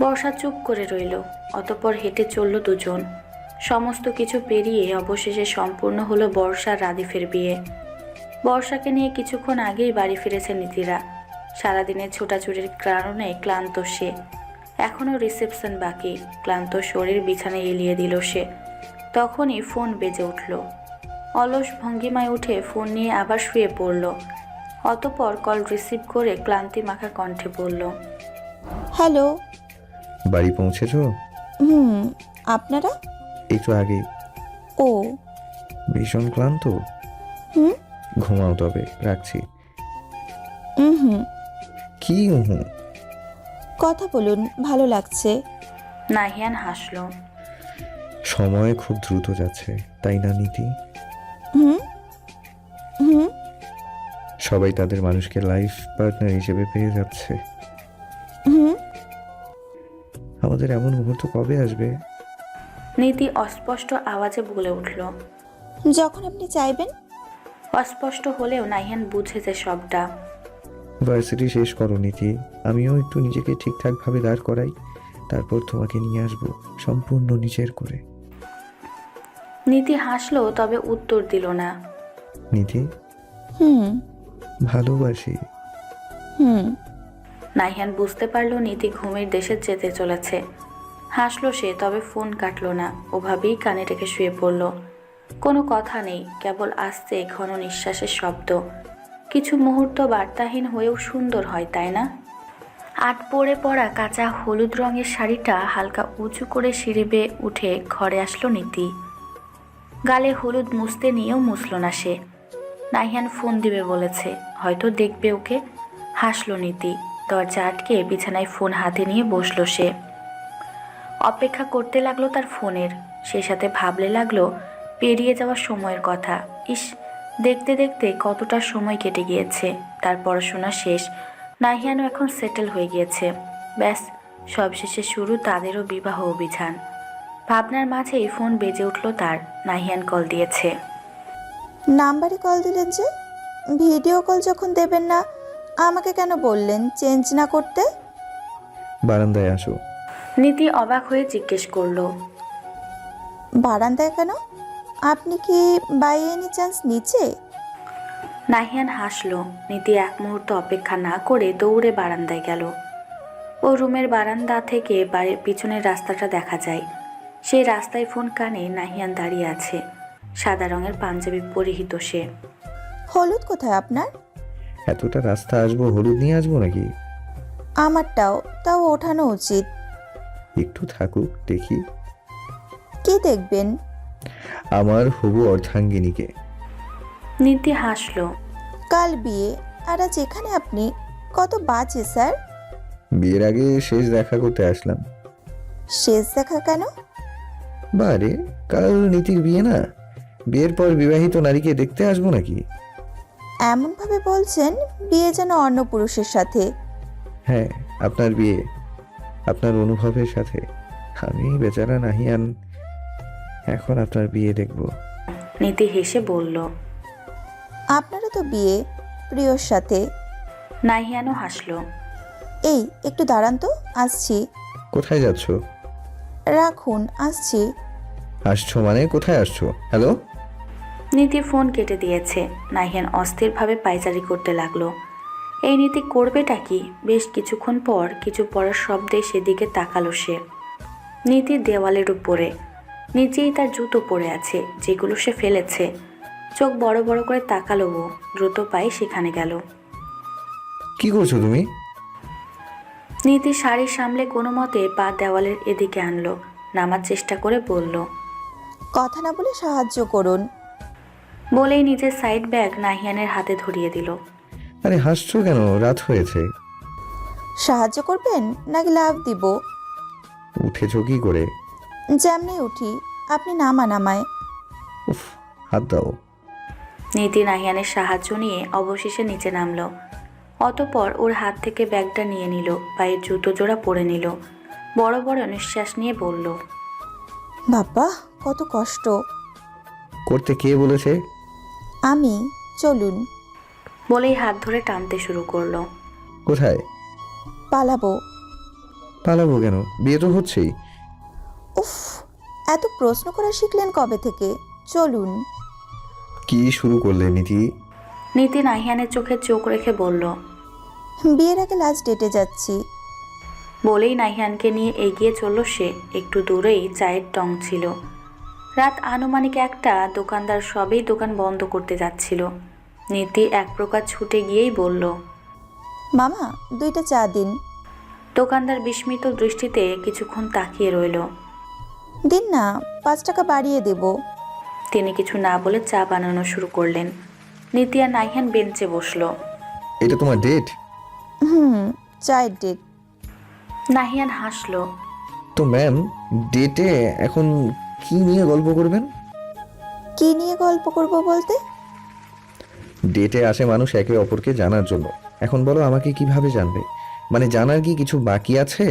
বর্ষা চুপ করে রইল। অতঃপর হেঁটে চলল দুজন। সমস্ত কিছু পেরিয়ে অবশেষে সম্পূর্ণ হলো বর্ষার রাদিফের বিয়ে। বর্ষাকে নিয়ে কিছুক্ষণ আগেই বাড়ি ফিরেছে নীতিরা। সারাদিনের ছোটাছুটির কারণে ক্লান্ত সে। এখনও রিসেপশন বাকি। ক্লান্ত শরীর বিছানায় এলিয়ে দিল সে। তখনই ফোন বেজে উঠল। অলস ভঙ্গিমায় উঠে ফোন নিয়ে আবার শুয়ে পড়ল। অতঃপর কল রিসিভ করে ক্লান্তি মাখা কণ্ঠে বলল, হ্যালো। বাড়ি পৌঁছেছো? আপনারা? একটু আগেই। ও। ভীষণ ক্লান্ত? হুম ঘুমাও তবে, রাখছি। হুম কি হুম? কথা বলুন, ভালো লাগছে। নাহিয়ান হাসল। সময় খুব দ্রুত যাচ্ছে, তাই না নীতি? হুম হুম সবাই তাদের মানুষকে লাইফ পার্টনার হিসেবে পেয়ে যাচ্ছে। হুম আমাদের এমন মুহূর্ত কবে আসবে? নীতি অস্পষ্ট আওয়াজে বলে উঠল। যখন আপনি চাইবেন। অস্পষ্ট হলেও নাহিয়ান বুঝেছে সবটা। ভার্সিটি শেষ করো নীতি, আমিও একটু নিজেকে ঠিকঠাকভাবে দাঁড় করাই, তারপর তোমাকে নিয়ে আসবো সম্পূর্ণ নিজের করে। নীতি হাসলো, তবে উত্তর দিল না। নীতি, হুম ভালোবাসি। হুম নাহিয়ান বুঝতে পারল নীতি ঘুমের দেশে যেতে চলেছে। হাসলো সে, তবে ফোন কাটলো না। ওভাবেই কানে রেখে শুয়ে পড়ল। কোনো কথা নেই, কেবল আস্তে ঘন নিঃশ্বাসের শব্দ। কিছু মুহূর্ত বার্তাহীন হয়েও সুন্দর হয়, তাই না? আট পরে পরা কাঁচা হলুদ রঙের শাড়িটা হালকা উঁচু করে সিঁড়ি বেয়ে উঠে ঘরে আসলো নীতি। গালে হলুদ মুছতে নিয়েও মুছল না সে। নাহিয়ান ফোন দিবে বলেছে, হয়তো দেখবে ওকে। হাসলো নীতি। দরজা আটকে বিছানায় ফোন হাতে নিয়ে বসলো সে। অপেক্ষা করতে লাগলো তার ফোনের। সেই সাথে ভাবলে লাগলো পেরিয়ে যাওয়া সময়ের কথা। ইস, দেখতে দেখতে কতটা সময় কেটে গিয়েছে। তার পড়াশোনা শেষ, নাহিয়ানও এখন সেটেল হয়ে গিয়েছে। ব্যাস, সবশেষে শুরু তাদেরও বিবাহ অভিযান। ভাবনার মাঝেই ফোন বেজে উঠল তার। নাহিয়ান কল দিয়েছে। নাম্বারে কল দিলেন যে? ভিডিও কল যখন দেবেন না, আমাকে কেন বললেন চেঞ্জ না করতে? বারান্দায় আসো। নীতি অবাক হয়ে জিজ্ঞেস করলো, বারান্দায় কেন? আপনি কি বাই এনি চান্স নিচে? নাহিয়ান হাসলো। নীতি এক মুহূর্ত অপেক্ষা না করে দৌড়ে বারান্দায় গেল। ও রুমের বারান্দা থেকে বাড়ির পিছনের রাস্তাটা দেখা যায়। সেই রাস্তায় ফোন কানে নাহিয়ান দাঁড়িয়ে আছে। সাদা রঙের পাঞ্জাবি পরিহিত সে। হলুদ কোথায় আপনার? এতটা রাস্তা আসবো, হলুদ নিয়ে আসবো নাকি? আমারটাও, তাও ওঠানো উচিত। একটু থাকুক, দেখি। কি দেখবেন? আমার হবু অর্ধাঙ্গিনীকে। নীতি হাসলো। কাল বিয়ে, আর আজ এখানে আপনি? কত বাজে স্যার। বিয়ের আগে শেষ দেখা করতে আসলাম। শেষ দেখা কেন? বারে, কাল নীতির বিয়ে না, বিয়ের পর বিবাহিত নারীকে দেখতে আসবো নাকি? এমনভাবে বলছেন বিয়ে যেন অন্য পুরুষের সাথে। হ্যাঁ, আপনার বিয়ে, আপনার অনুভবের সাথে। আমি বেচারা নাহিয়ান এখন আপনার বিয়ে দেখব। নীতি হেসে বলল। আপনারও তো বিয়ে, প্রিয়র সাথে। নাহিয়ানও হাসলো। এই একটু দাঁড়ান তো, আসছি। কোথায় যাচ্ছ? রাখুন, আসছি। আসছো মানে কোথায় আসছো? হ্যালো। নীতি ফোন কেটে দিয়েছে। নাহিয়ান অস্থিরভাবে পায়চারি করতে লাগলো। এই নীতি করবেটা কি? বেশ কিছুক্ষণ পর কিছু পড়ার শব্দে সেদিকে তাকালো সে। নীতি দেওয়ালের উপরে, নিচেই তার জুতো পড়ে আছে, যেগুলো সে ফেলেছে। চোখ বড় বড় করে তাকালো ও। দ্রুত পায়ে সেখানে গেল। কি করছো তুমি? নীতি শাড়ি সামলে কোনো মতে পা দেওয়ালের এদিকে আনলো। নামার চেষ্টা করে বলল, কথা না বলে সাহায্য করুন। বলেই নিজের সাইড ব্যাগ নাহিয়ানের হাতে ধরিয়ে দিল। আরে হাসছো কেন? রাত হয়েছে। সাহায্য করবেন নাকি লাভ দিব? উঠেছো কি করে? যেমনি উঠি, আপনি নামান আমায়। উফ, হাত দাও। নীতি নাহিয়ানের সাহায্য নিয়ে অবশেষে নিচে নামলো। অতঃপর ওর হাত থেকে ব্যাগটা নিয়ে নিল, পায়ের জুতো জোড়া পরে নিল। বড় বড় নিঃশ্বাস নিয়ে বলল, বাবা, কত কষ্ট। করতে কে বলেছে? আমি। চলুন। বলেই হাত ধরে টানতে শুরু করলো। কোথায়? পালাবো। পালাবো কেন? বিয়ে তো হচ্ছেই। উফ, এত প্রশ্ন করা শিখলেন কবে থেকে? চলুন। কি শুরু করলে নীতি? নীতি নাহিয়ানের চোখে চোখ রেখে বলল। বিয়ের আগে লাস্ট ডেটে যাচ্ছি। বলেই নাহিয়ানকে নিয়ে এগিয়ে চলল সে। একটু দূরেই চায়ের টং ছিল। রাত আনুমানিক 1টা। দোকানদার সবেই দোকান বন্ধ করতে যাচ্ছিল। নীতি এক প্রকার ছুটে গিয়েই বলল, মামা 2টা চা দিন। দোকানদার বিস্মিত দৃষ্টিতে কিছুক্ষণ তাকিয়ে রইল। দিন না, 5 টাকা বাড়িয়ে দেব। তিনি কিছু না বলে চা বানানো শুরু করলেন। নীতি আর নাহিয়ান বেঞ্চে বসলো। এটা তোমার ডেট? চায়ের ডেট। নাহিয়ান হাসলো। তো ম্যাম, ডেটে এখন কি নিয়ে গল্প করবেন? কি নিয়ে গল্প করব বলতে? ডেটে আসে মানুষ একে অপরকে জানার জন্য। এখন বলো, আমাকে কিভাবে জানবে? মানে জানার কি কিছু বাকি আছে?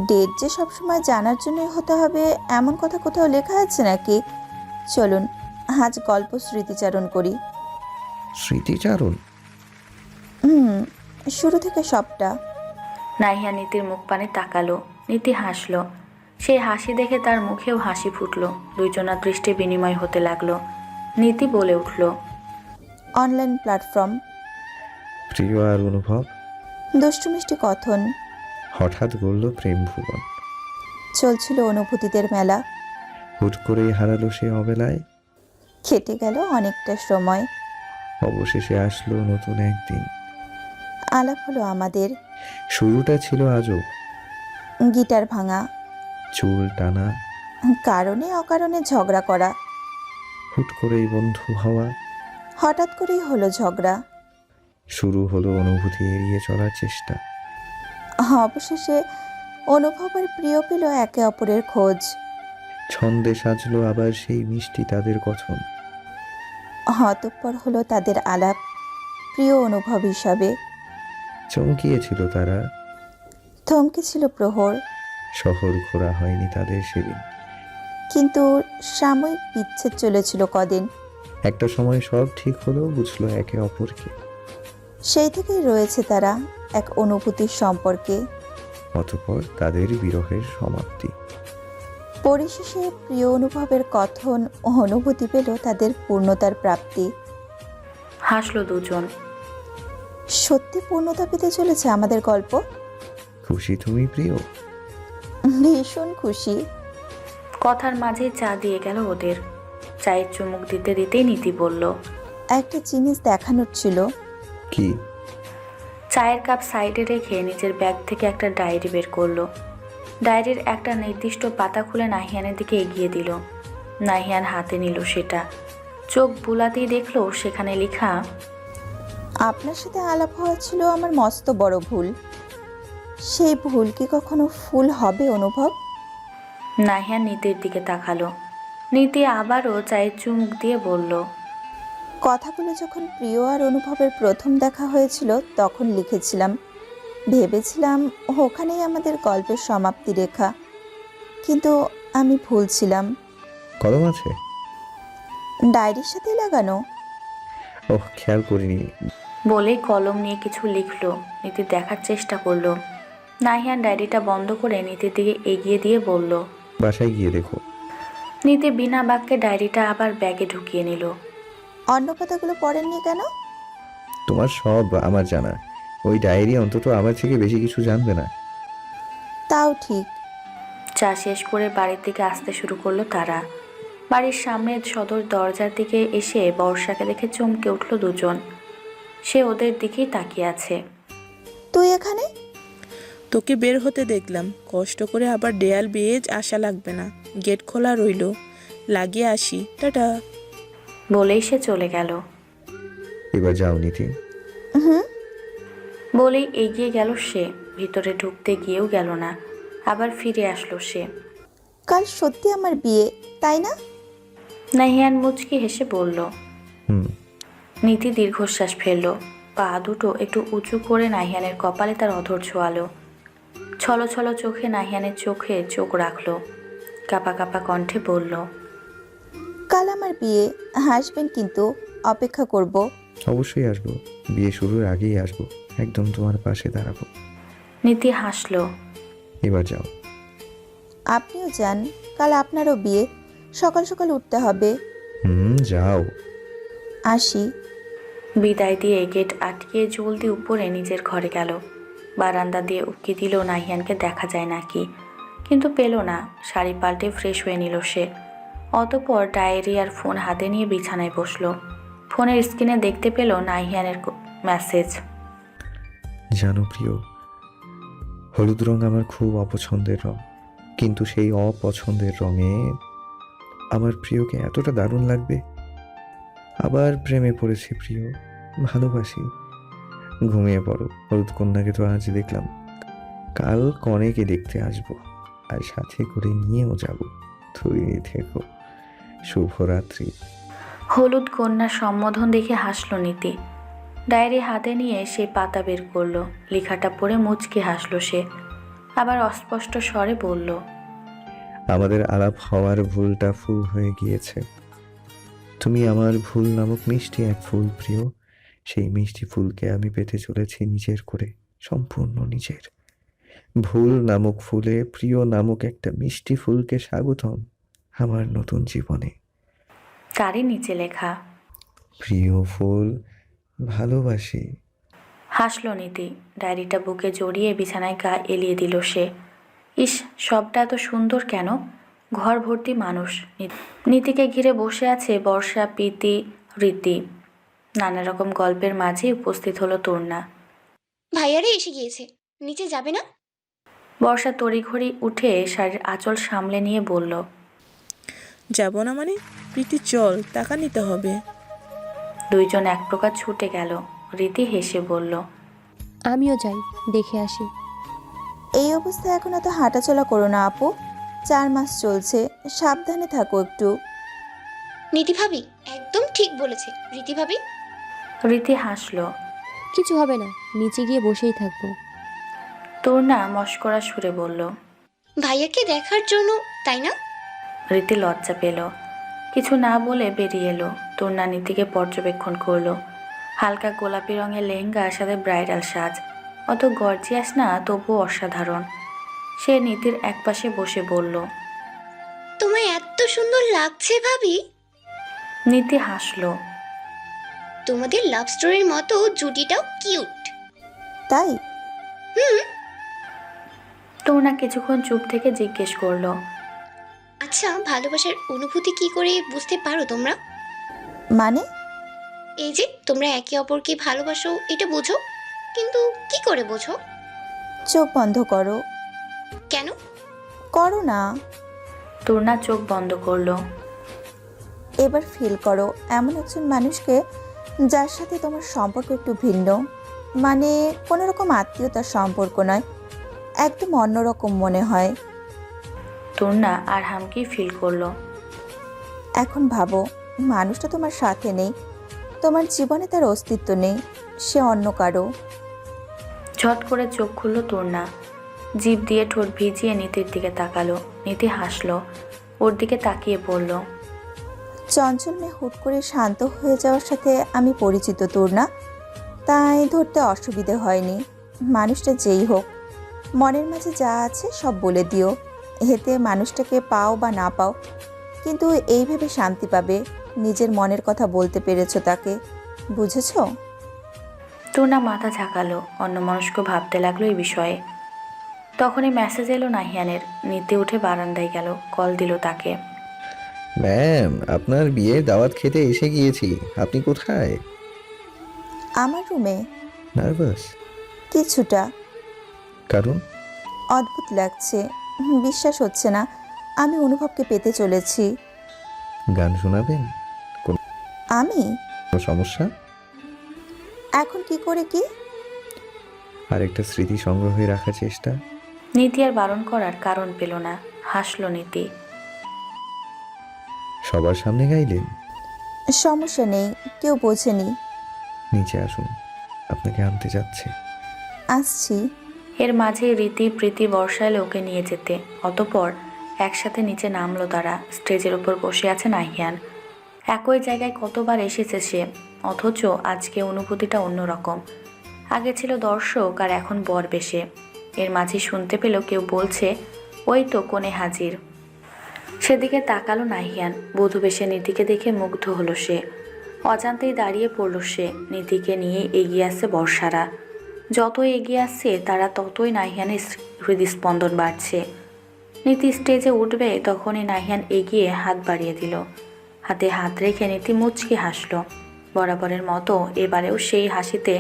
ডেট যে সবসময় জানার জন্যই হতে হবে এমন কথা কোথাও লেখা আছে নাকি? চলুন আজ গল্প স্মৃতিচারণ করি। স্মৃতিচারণ? শুরু থেকে সবটা। নাহিয়া নীতির মুখ পানে তাকালো। নীতি হাসলো। সেই হাসি দেখে তার মুখেও হাসি ফুটলো। দুইজনার দৃষ্টি বিনিময় হতে লাগলো। নীতি বলে উঠল, অনলাইন প্ল্যাটফর্ম। প্রিয় আর অনুভব। দুষ্টু মিষ্টি কথন। হঠাৎ গড়ল প্রেম ভুবন। চলছিল অনুভূতিদের মেলা। হুট করেই হারালো সে অবেলায়। কেটে গেল অনেকটা সময়। অবশেষে আসলো নতুন একদিন। আলাপ হলো আমাদের। শুরুটা ছিল আজব। গিটার ভাঙা, চুল টানা, কারণে অকারণে ঝগড়া করা। হুট করেই বন্ধু হওয়া। হঠাৎ করেই হলো ঝগড়া। শুরু হলো অনুভূতি এড়িয়ে চলার চেষ্টা। অবশেষে অনুভব আর প্রিয় পেল একে অপরের খোঁজ। ছন্দে সাজলো আবার সেই মিষ্টি তাদের কথন। অতঃপর হলো তাদের আলাপ প্রিয় অনুভব হিসাবে। চমকিয়েছিল তারা। থমকে ছিল প্রহর। শহর ঘোরা হয়নি তাদের সেদিন। কিন্তু সাময়িক বিচ্ছেদ চলেছিল কদিন। একটা সময় সব ঠিক হলো, বুঝলো একে অপরকে। সেই থেকেই রয়েছে তারা এক অনুভূতির সম্পর্কে। অতঃপর তাদের বিরহের সমাপ্তি। পরিশেষে প্রিয় অনুভবের কথন ও অনুভূতি পেল তাদের পূর্ণতার প্রাপ্তি। হাসলো দুজন। সত্যি পূর্ণতা পেতে চলেছে আমাদের গল্প। খুশি তুমি প্রিয়? ভীষণ খুশি। কথার মাঝেই চা দিয়ে গেল ওদের। চায়ের চুমুক দিতে দিতেই নীতি বলল, একটা জিনিস দেখানোর ছিল। কি? চায়ের কাপ সাইডে রেখে নিজের ব্যাগ থেকে একটা ডায়েরি বের করলো। ডায়েরির একটা নির্দিষ্ট পাতা খুলে নাহিয়ানের দিকে এগিয়ে দিল। নাহিয়ান হাতে নিল সেটা। চোখ বুলাতেই দেখলো সেখানে লেখা, আপনার সাথে আলাপ হওয়া ছিল আমার মস্ত বড় ভুল। সেই ভুল কি কখনো ফুল হবে অনুভব? নাহিয়ান নীতির দিকে তাকালো। নীতি আবারও চায়ের চুমুক দিয়ে বলল, কথাগুলো যখন প্রিয় আর অনুভবের প্রথম দেখা হয়েছিল তখন লিখেছিলাম। ভেবেছিলাম ওখানেই আমাদের গল্পের সমাপ্তি রেখা। কিন্তু আমি ভুল ছিলাম। কলম আছে? ডায়েরির সাথে লাগানো। ওহ, খেয়াল করিনি। বলেই কলম নিয়ে কিছু লিখলো। নীতি দেখার চেষ্টা করলো। নাহিয়ান ডায়েরিটা বন্ধ করে নীতির দিকে এগিয়ে দিয়ে বলল, বাসায় গিয়ে দেখো। নীতি বিনা বাক্যে ডায়েরিটা আবার ব্যাগে ঢুকিয়ে নিল। অন্য কথাগুলো পড়েননি কেন? তোমার সব আমার জানা। ওই ডায়েরি অন্তত আমার থেকে বেশি কিছু জানবে না। তাও ঠিক। চা শেষ করে বাড়ির দিকে আসতে শুরু করলো তারা। বাড়ির সামনের সদর দরজার দিকে এসে বর্ষাকে দেখে চমকে উঠল দুজন। সে ওদের দিকেই তাকিয়ে আছে। তুই এখানে? তোকে বের হতে দেখলাম। কষ্ট করে আবার দেয়াল বেয়ে আসা লাগবে না। গেট খোলা রইলো, লাগিয়ে আসি। টাটা। বলেই সে চলে গেল। এবার যাও নীতি। বলেই এগিয়ে গেল সে। ভিতরে ঢুকতে গিয়েও গেল না। আবার ফিরে আসলো সে। কাল সত্যি আমার বিয়ে, তাই না? নাহিয়ান মুচকি হেসে বলল। হুম। নীতি দীর্ঘশ্বাস ফেলল। পা দুটো একটু উঁচু করে নাহিয়ানের কপালে তার অধর ছোঁয়ালো। ছলো ছলো চোখে নাহিয়ানের চোখে চোখ রাখলো। কাপা কাপা কণ্ঠে বলল, কাল আমার বিয়ে, হাসবেন কিন্তু। অপেক্ষা করব। অবশ্যই আসবো। বিয়ে শুরুর আগেই আসবো। একদম তোমার পাশে দাঁড়াবো। নীতি হাসলো। এবার যাও। আপনিও যান, কাল আপনারও বিয়ে, সকাল সকাল উঠতে হবে। যাও। আসি। বিদায় দিয়ে গেট আটকে জলদি উপরে নিজের ঘরে গেল। বারান্দা দিয়ে উঁকি দিল নাহিয়ানকে দেখা যায় নাকি, কিন্তু পেল না। শাড়ি পাল্টে ফ্রেশ হয়ে নিল সে। অতঃপর ডায়েরি আর ফোন হাতে নিয়ে বিছানায় বসলো। ফোনের স্ক্রিনে দেখতে পেল নাহিয়ানের মেসেজ। জানো প্রিয়, হলুদ রং আমার খুব অপছন্দের রং, কিন্তু সেই অপছন্দের রঙে আমার প্রিয়কে এতটা দারুণ লাগবে। আবার প্রেমে পড়েছি প্রিয়, ভালোবাসি। ঘুমিয়ে পড়ো, হলুদ কন্যাকে তো আজ দেখলাম, কাল কনেকে দেখতে আসবো, আর সাথে করে নিয়েও যাব। তৈরি থেকো। শুভরাত্রি। হলুদ কন্যার সম্বোধন দেখে হাসলো নীতি। ডায়েরি হাতে নিয়ে সে পাতা বের করলো। লেখাটা পড়ে মুচকে হাসলো সে। আবার অস্পষ্ট স্বরে বলল, আমাদের আলাপ হওয়ার ভুলটা ফুল হয়ে গিয়েছে। তুমি আমার ভুল নামক মিষ্টি এক ফুল প্রিয়। সেই মিষ্টি ফুলকে আমি পেতে চলেছি নিজের করে, সম্পূর্ণ নিজের। ভুল নামক ফুলে প্রিয় নামক একটা মিষ্টি ফুলকে স্বাগতম আমার নতুন জীবনে। তারই নিচে লেখা। প্রিয় ফুল, ভালোবাসি। হাসলো নীতি। ডায়েরিটা বুকে জড়িয়ে বিছানায় গা এলিয়ে দিল সে। ইস, সবটা এত সুন্দর কেন? ঘর ভর্তি মানুষ। নীতিকে ঘিরে বসে আছে বর্ষা, প্রীতি, রীতি। নানা রকম গল্পের মাঝে উপস্থিত হলো তূর্ণা। ভাইয়ারে এসে গিয়েছে, নিচে যাবে না? বর্ষা তড়িঘড়ি উঠে শাড়ির আঁচল সামলে নিয়ে বলল, যাব না মানে? প্রীতি চল, টাকা নিতে হবে। দুইজন এক প্রকার ছুটে গেল। রীতি হেসে বলল, আমিও যাই, দেখে আসি। এই অবস্থায় এখন এত হাঁটাচলা করো না আপু, 4 মাস চলছে, সাবধানে থাকো একটু। নীতি ভাবি একদম ঠিক বলেছে রীতি ভাবি। রীতি হাসলো। কিছু হবে না, নিচে গিয়ে বসেই থাকবো। তূর্ণা মস্করা সুরে বলল, ভাইয়াকে দেখার জন্য, তাই না? রীতি লজ্জা পেল। কিছু না বলে বেরিয়ে এলো। তূর্ণা নীতিকে পর্যবেক্ষণ করলো। হালকা গোলাপি রঙের লেহেঙ্গার সাথে ব্রাইডাল সাজ, অত গর্জিয়াস না, তবুও অসাধারণ। সে নীতির একপাশে বসে বলল, তোমায় এত সুন্দর লাগছে ভাবি। নীতি হাসলো। তোমাদের লাভ স্টোরির মতো জুটিটাও কিউট। তাই? তূর্ণা কিছুক্ষণ চুপ থেকে জিজ্ঞেস করলো, আচ্ছা, ভালোবাসার অনুভূতি কি করে বুঝতে পারো তোমরা? মানে? এই যে তোমরা একে অপরকে ভালোবাসো এটা বোঝো, কিন্তু কি করে বোঝো? চোখ বন্ধ করো। কেন? করো না। তূর্ণা চোখ বন্ধ করলো। এবার ফিল করো এমন একজন মানুষকে যার সাথে তোমার সম্পর্ক একটু ভিন্ন, মানে কোনো রকম আত্মীয়তার সম্পর্ক নয়, একদম অন্যরকম মনে হয়। তূর্ণা আর হামকি ফিল করলো। এখন ভাবো, মানুষটা তোমার সাথে নেই, তোমার জীবনে তার অস্তিত্ব নেই, সে অন্য কারো। ঝট করে চোখ খুলল তূর্ণা। জিভ দিয়ে ঠোঁট ভিজিয়ে নীতির দিকে তাকালো। নীতি হাসলো। ওর দিকে তাকিয়ে বলল, চঞ্চল মেয়ে হুট করে শান্ত হয়ে যাওয়ার সাথে আমি পরিচিত তূর্ণা, তাই ধরতে অসুবিধে হয়নি। মানুষটা যেই হোক, মনের মাঝে যা আছে সব বলে দিও, এতে মানুষটাকে পাও বা না পাও, কিন্তু এই ভেবে শান্তি পাবে নিজের মনের কথা বলতে পেরেছো তাকে, বুঝেছো? তূর্ণা মাথা ঝাঁকালো। অন্যমনস্ক ভাবতে লাগলো এই বিষয়ে। তখনই মেসেজ এলো নাহিয়ানের। নীতি উঠে বারান্দায় গেল। কল দিল তাকে। ম্যাম, আপনার বিয়ের দাওয়াত খেতে এসে গিয়েছি। আপনি কোথায়? আমার রুমে। নার্ভাস? কিছুটা। কারণ? অদ্ভুত লাগছে, বিশ্বাস হচ্ছে না আমি অনুভবকে পেতে চলেছি। গান শোনাবেন? আমি? কোনো সমস্যা? এখন কি করে কি? আরেকটা স্মৃতি সংগ্রহে রাখার চেষ্টা। নীতি আর বারণ করার কারণ পেল না। হাসলো নীতি। সবার সামনে গাইলেন? সমস্যা নেই, কেউ বোঝেনি। নিচে আসুন, আপনাকে আনতে যাচ্ছে। আসছি। এর মাঝে রীতি, প্রীতি, বর্ষা এলে ওকে নিয়ে যেতে। অতঃপর একসাথে নিচে নামলো তারা। স্টেজের উপর বসে আছে নাহিয়ান। একই জায়গায় কতবার এসেছে সে, অথচ আজকে অনুভূতিটা অন্যরকম। আগে ছিল দর্শক আর এখন বর বেশে। এর মাঝে শুনতে পেল কেউ বলছে, ওই তো কোণে হাজির। সেদিকে তাকালো নাহিয়ান। বধূবেশে নীতিকে দেখে মুগ্ধ হলো সে। অজান্তেই দাঁড়িয়ে পড়ল সে। নীতিকে নিয়ে এগিয়ে আসছে বর্ষারা। যত এগিয়ে আসছে তারা ততই নাহিয়ানের হৃদস্পন্দন বাড়ছে। নীতি স্টেজে উঠবে তখনই নাহিয়ান এগিয়ে হাত বাড়িয়ে দিল। হাতে হাত রেখে নীতি মুচকি হাসল। বরাবরের মতো এবারেও সেই হাসিতে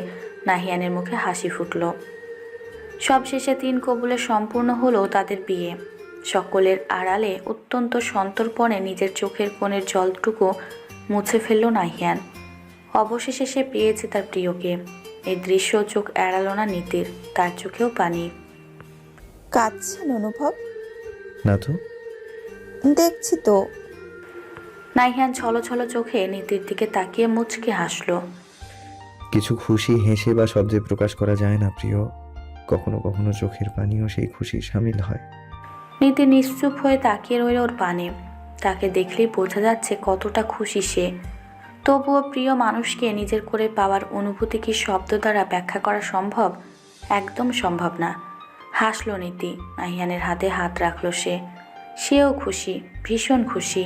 নাহিয়ানের মুখে হাসি ফুটল। সবশেষে 3 কবুলে সম্পূর্ণ হলো তাদের বিয়ে। সকলের আড়ালে অত্যন্ত সন্তর্পণে নিজের চোখের কোণের জলটুকু মুছে ফেলল নাহিয়ান। অবশেষে সে পেয়েছে তার প্রিয়কে। এই দৃশ্য চোখ এড়ালো না নীতির। তার চোখেও পানি। কাঁদছেন অনুভব? না তো। দেখছি তো। নাহিয়ান ছলো ছলো চোখে নীতির দিকে তাকিয়ে মুচকে হাসল। কিছু খুশি হেসে বা শব্দে প্রকাশ করা যায় না প্রিয়। কখনো কখনো চোখের পানিও সেই খুশির সামিল হয়। নীতি নিশ্চুপ হয়ে তাকিয়ে রইল ওর পানে। তাকে দেখলেই বোঝা যাচ্ছে কতটা খুশি সে। তবুও প্রিয় মানুষকে নিজের করে পাওয়ার অনুভূতি কি শব্দ দ্বারা ব্যাখ্যা করা সম্ভব? একদম সম্ভব না। হাসল নীতি। নাহিয়ানের হাতে হাত রাখল সে। সেও খুশি, ভীষণ খুশি।